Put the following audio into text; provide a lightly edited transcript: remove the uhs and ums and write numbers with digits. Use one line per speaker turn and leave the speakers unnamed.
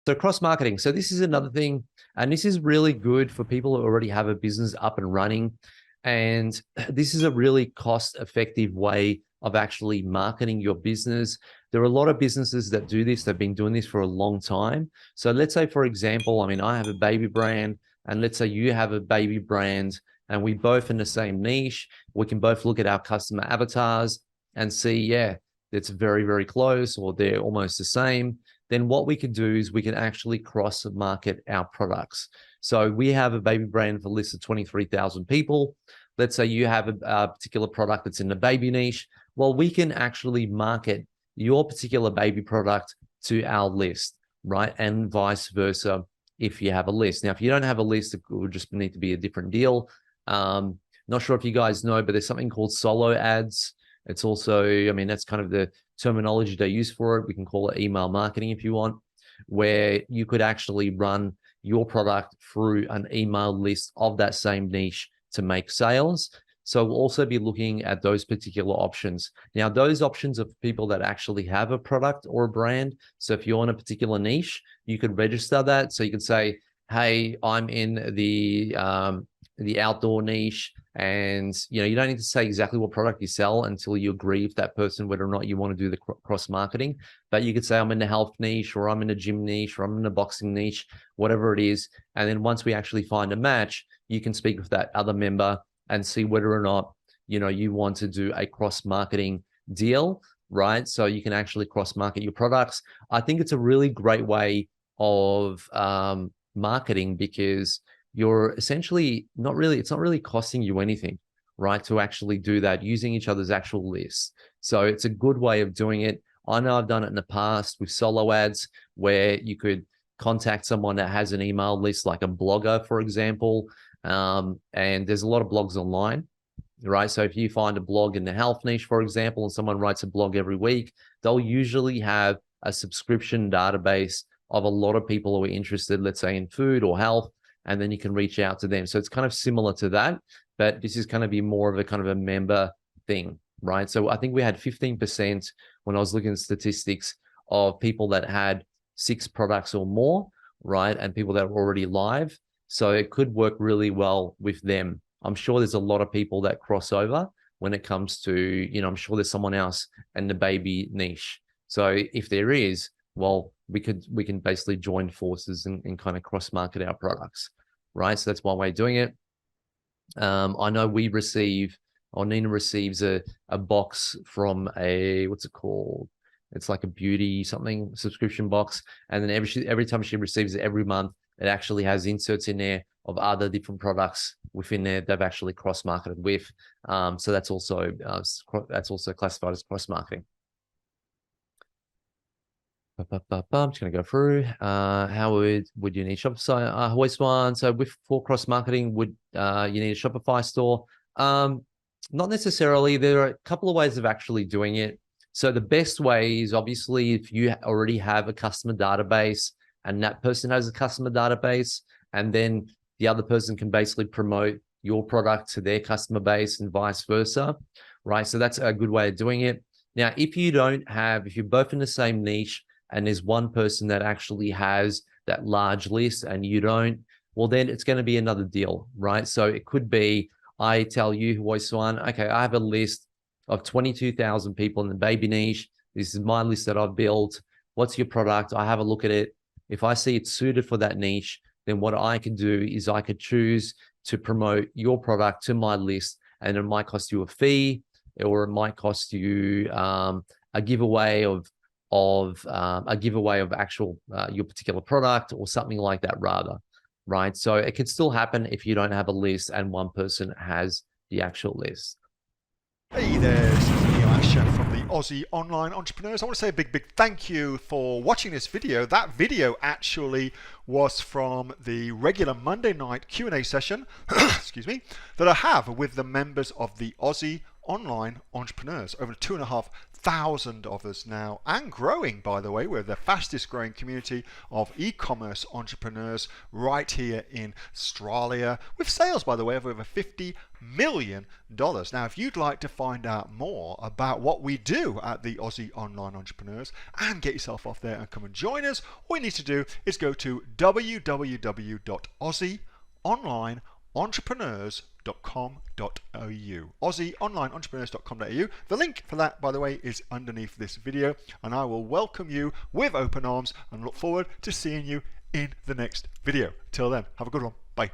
So cross-marketing. So this is another thing, and this is really good for people who already have a business up and running. And this is a really cost-effective way of actually marketing your business. There are a lot of businesses that do this. They've been doing this for a long time. So let's say, for example, I mean, I have a baby brand, and let's say you have a baby brand, and we both in the same niche. We can both look at our customer avatars and see, yeah, it's very, very close, or they're almost the same. Then what we can do is we can actually cross market our products. So we have a baby brand for a list of 23,000 people. Let's say you have a particular product that's in the baby niche. Well, we can actually market your particular baby product to our list, right? And vice versa if you have a list. Now, if you don't have a list, it would just need to be a different deal. Not sure if you guys know, but there's something called solo ads. It's also, I mean, that's kind of the terminology they use for it. We can call it email marketing if you want, where you could actually run your product through an email list of that same niche to make sales. So we'll also be looking at those particular options. Now, those options are for people that actually have a product or a brand. So if you're in a particular niche, you could register that. So you could say, hey, I'm in the outdoor niche, and you don't need to say exactly what product you sell until you agree with that person whether or not you want to do the cross marketing. But you could say I'm in the health niche, or I'm in a gym niche, or I'm in a boxing niche, whatever it is. And then once we actually find a match, you can speak with that other member and see whether or not you want to do a cross marketing deal, right? So you can actually cross market your products. I think it's a really great way of marketing, because you're essentially it's not really costing you anything, right? To actually do that using each other's actual lists. So it's a good way of doing it. I know I've done it in the past with solo ads, where you could contact someone that has an email list, like a blogger, for example. And there's a lot of blogs online, right? So if you find a blog in the health niche, for example, and someone writes a blog every week, they'll usually have a subscription database of a lot of people who are interested, let's say in food or health, and then you can reach out to them. So it's kind of similar to that, but this is going to be more of a kind of a member thing, right? So I think we had 15% when I was looking at statistics of people that had 6 products or more, right? And people that are already live. So it could work really well with them. I'm sure there's a lot of people that cross over when it comes to, I'm sure there's someone else in the baby niche. So if there is, well, we can basically join forces and kind of cross market our products, right? So that's one way of doing it. I know we receive, or Nina receives a box from what's it called? It's like a beauty something subscription box. And then every time she receives it every month, it actually has inserts in there of other different products within there they've actually cross-marketed with. So that's also classified as cross-marketing. I'm just going to go through. How would you need Shopify? Voice one. So for cross-marketing, would you need a Shopify store? Not necessarily. There are a couple of ways of actually doing it. So the best way is obviously if you already have a customer database, and that person has a customer database, and then the other person can basically promote your product to their customer base and vice versa, right? So that's a good way of doing it. Now, if you're both in the same niche and there's one person that actually has that large list and you don't, well, then it's going to be another deal, right? So it could be, I tell you, Voice One, okay, I have a list of 22,000 people in the baby niche. This is my list that I've built. What's your product? I have a look at it. If I see it's suited for that niche, then what I can do is I could choose to promote your product to my list, and it might cost you a fee, or it might cost you a giveaway of actual your particular product or something like that, rather, right? So it could still happen if you don't have a list and one person has the actual list.
Hey there, this is Neil-Asher from the Aussie Online Entrepreneurs. I want to say a big thank you for watching this video. That video actually was from the regular Monday night Q&A session, excuse me, that I have with the members of the Aussie online entrepreneurs. Over 2,500 of us now, and growing, by the way. We're the fastest growing community of e-commerce entrepreneurs right here in Australia, with sales, by the way, of over $50 million. Now, if you'd like to find out more about what we do at the Aussie Online Entrepreneurs and get yourself off there and come and join us, all you need to do is go to www.aussieonlineentrepreneurs.com.au. AussieOnlineEntrepreneurs.com.au. The link for that, by the way, is underneath this video, and I will welcome you with open arms and look forward to seeing you in the next video. Till then, have a good one. Bye.